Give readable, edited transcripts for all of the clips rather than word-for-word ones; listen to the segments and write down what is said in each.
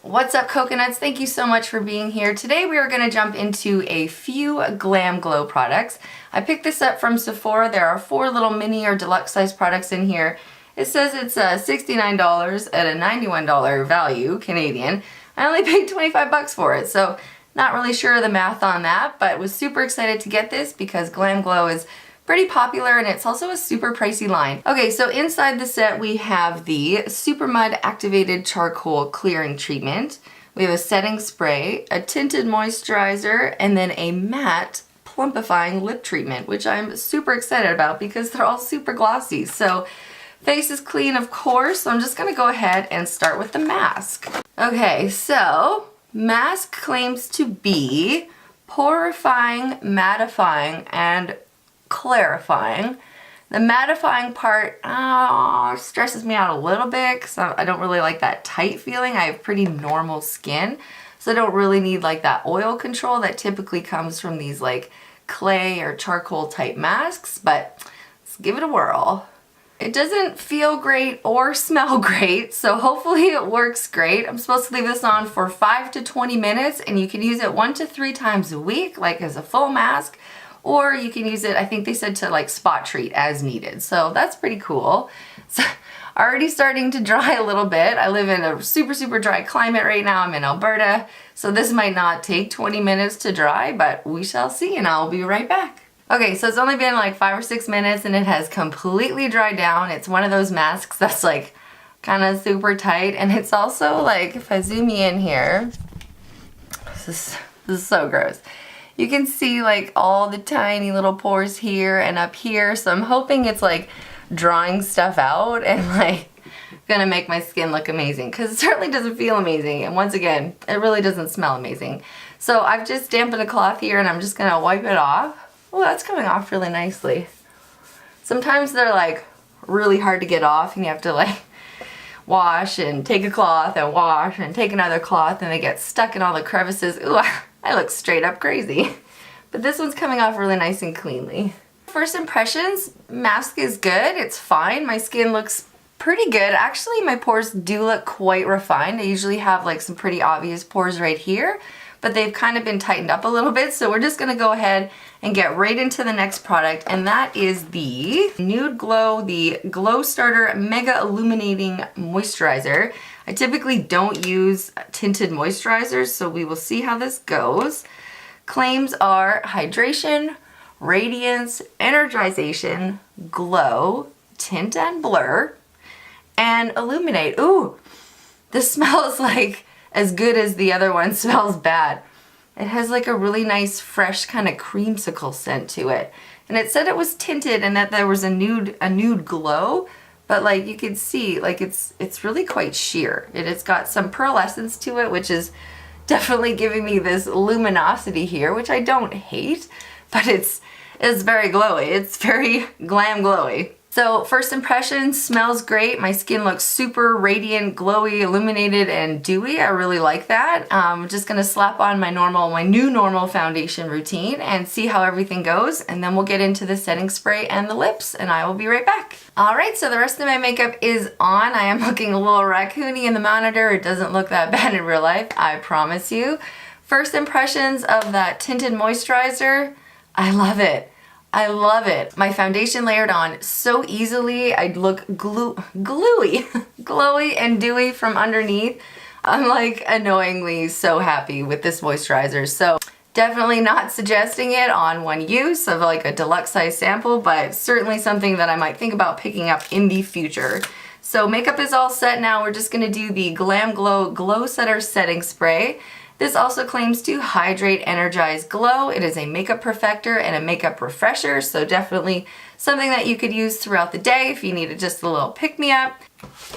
What's up, coconuts? Thank you so much for being here. Today we are going to jump into a few GLAMGLOW products. I picked this up from Sephora. There are 4 little mini or deluxe size products in here. It says it's $69 at a $91 value Canadian. I only paid 25 bucks for it, so not really sure of the math on that, but was super excited to get this because GLAMGLOW is pretty popular and it's also a super pricey line. Okay, so inside the set we have the Supermud Activated Charcoal Clearing Treatment. We have a setting spray, a tinted moisturizer, and then a matte plumpifying lip treatment, which I'm super excited about because they're all super glossy. So face is clean, of course, so I'm just gonna go ahead and start with the mask. Okay, so mask claims to be porifying, mattifying, and clarifying. The mattifying part stresses me out a little bit because I don't really like that tight feeling. I have pretty normal skin, so I don't really need like that oil control that typically comes from these like clay or charcoal type masks, but let's give it a whirl. It doesn't feel great or smell great, so hopefully it works great. I'm supposed to leave this on for 5 to 20 minutes, and you can use it 1 to 3 times a week, like as a full mask, or you can use it, I think they said, to like spot treat as needed. So that's pretty cool. So already starting to dry a little bit. I live in a super dry climate right now. I'm in Alberta, so this might not take 20 minutes to dry, but we shall see, and I'll be right back. Okay, so it's only been like 5 or 6 minutes and it has completely dried down. It's one of those masks that's like kind of super tight, and it's also like, if I zoom you in here, this is so gross. You can see like all the tiny little pores here and up here, so I'm hoping it's like drawing stuff out and like gonna make my skin look amazing, because it certainly doesn't feel amazing, and once again, it really doesn't smell amazing. So I've just dampened a cloth here and I'm just gonna wipe it off. Oh, that's coming off really nicely. Sometimes they're like really hard to get off and you have to like wash and take a cloth and wash and take another cloth, and they get stuck in all the crevices. Ooh, I look straight up crazy. But this one's coming off really nice and cleanly. First impressions, mask is good. It's fine. My skin looks pretty good. Actually, my pores do look quite refined. I usually have like some pretty obvious pores right here, but they've kind of been tightened up a little bit. So we're just gonna go ahead and get right into the next product, and that is the Nude Glow, the Glow Starter Mega Illuminating Moisturizer. I typically don't use tinted moisturizers, so we will see how this goes. Claims are hydration, radiance, energization, glow, tint and blur, and illuminate. Ooh, this smells like as good as the other one smells bad. It has like a really nice fresh kind of creamsicle scent to it. And it said it was tinted and that there was a nude glow, but like you can see, like it's really quite sheer. It's got some pearlescence to it, which is definitely giving me this luminosity here, which I don't hate, but it's very glowy. It's very glam glowy. So first impression, smells great. My skin looks super radiant, glowy, illuminated, and dewy. I really like that. I'm just gonna slap on my new normal foundation routine and see how everything goes, and then we'll get into the setting spray and the lips, and I will be right back. All right, so the rest of my makeup is on. I am looking a little raccoony in the monitor. It doesn't look that bad in real life, I promise you. First impressions of that tinted moisturizer, I love it. I love it. My foundation layered on so easily. I look gluey, glowy and dewy from underneath. I'm like annoyingly so happy with this moisturizer. So definitely not suggesting it on one use of like a deluxe size sample, but certainly something that I might think about picking up in the future. So makeup is all set now. We're just gonna do the GLAMGLOW Glow Setter Setting Spray. This also claims to hydrate, energize, glow. It is a makeup perfector and a makeup refresher, so definitely something that you could use throughout the day if you needed just a little pick-me-up.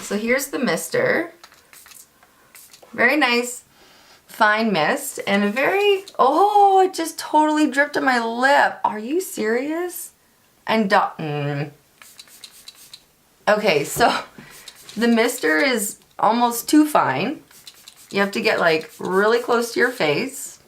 So here's the mister. Very nice, fine mist, and a very, oh, it just totally dripped on my lip. Are you serious? And okay, so the mister is almost too fine. You have to get like really close to your face.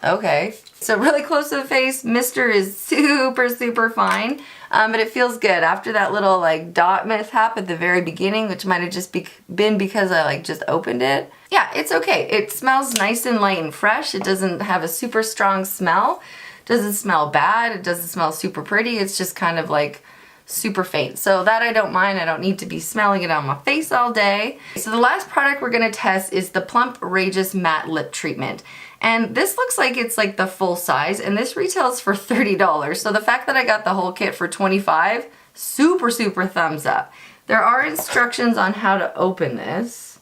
Okay, so really close to the face. Mister is super fine. But it feels good after that little like dot mishap at the very beginning, which might have just been because I like just opened it. Yeah, it's okay. It smells nice and light and fresh. It doesn't have a super strong smell. It doesn't smell bad. It doesn't smell super pretty. It's just kind of like super faint. So that I don't mind. I don't need to be smelling it on my face all day. So the last product we're going to test is the PLUMPRAGEOUS Matte Lip Treatment. And this looks like it's like the full size, and this retails for $30. So the fact that I got the whole kit for $25, super, super thumbs up. There are instructions on how to open this.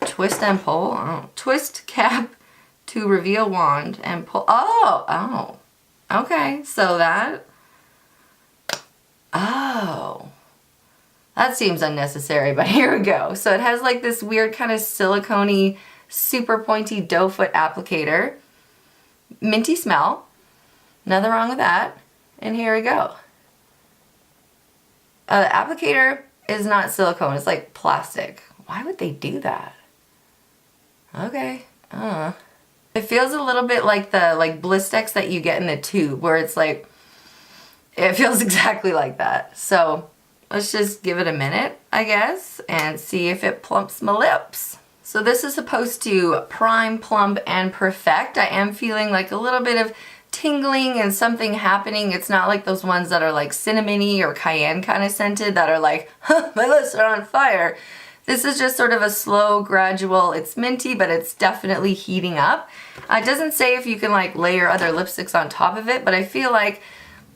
Twist and pull. Oh. Twist cap to reveal wand and pull. Oh. Okay, so that. Oh. That seems unnecessary, but here we go. So it has like this weird kind of silicone-y, super pointy doe foot applicator. Minty smell. Nothing wrong with that. And here we go. The applicator is not silicone, it's like plastic. Why would they do that? Okay. It feels a little bit like the Blistex that you get in the tube, where it's like, it feels exactly like that. So let's just give it a minute, I guess, and see if it plumps my lips. So this is supposed to prime, plump, and perfect. I am feeling like a little bit of tingling and something happening. It's not like those ones that are like cinnamony or cayenne kind of scented that are like, huh, my lips are on fire. This is just sort of a slow, gradual, it's minty, but it's definitely heating up. It doesn't say if you can like layer other lipsticks on top of it, but I feel like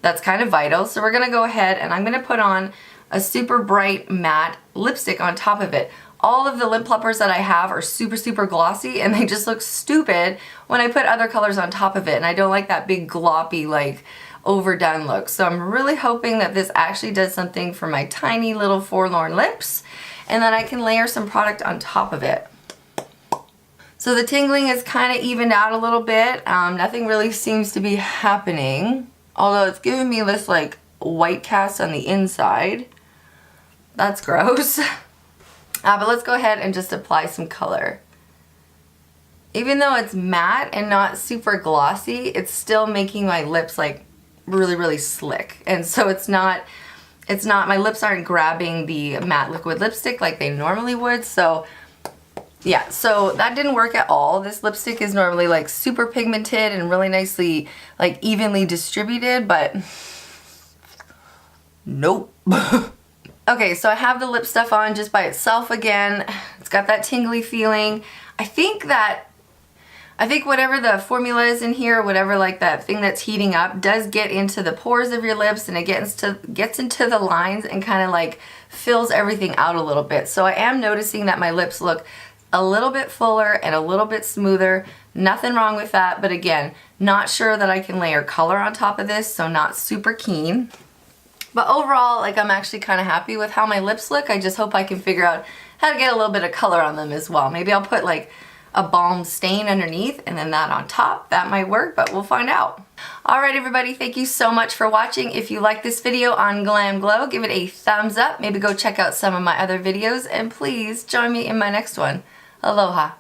that's kind of vital. So we're gonna go ahead and I'm gonna put on a super bright matte lipstick on top of it. All of the lip plumpers that I have are super, super glossy, and they just look stupid when I put other colors on top of it, and I don't like that big gloppy, like, overdone look. So I'm really hoping that this actually does something for my tiny little forlorn lips, and then I can layer some product on top of it. So the tingling is kind of evened out a little bit. Nothing really seems to be happening, although it's giving me this, like, white cast on the inside. That's gross. But let's go ahead and just apply some color. Even though it's matte and not super glossy, it's still making my lips like really, really slick. And so it's not, my lips aren't grabbing the matte liquid lipstick like they normally would. So yeah, so that didn't work at all. This lipstick is normally like super pigmented and really nicely like evenly distributed, but nope. Okay, so I have the lip stuff on just by itself again. It's got that tingly feeling. I think whatever the formula is in here, whatever like that thing that's heating up, does get into the pores of your lips, and it gets into the lines and kind of like fills everything out a little bit. So I am noticing that my lips look a little bit fuller and a little bit smoother. Nothing wrong with that, but again, not sure that I can layer color on top of this, so not super keen. But overall, like, I'm actually kind of happy with how my lips look. I just hope I can figure out how to get a little bit of color on them as well. Maybe I'll put like a balm stain underneath and then that on top. That might work, but we'll find out. Alright everybody, thank you so much for watching. If you like this video on Glam Glow, give it a thumbs up. Maybe go check out some of my other videos, and please join me in my next one. Aloha.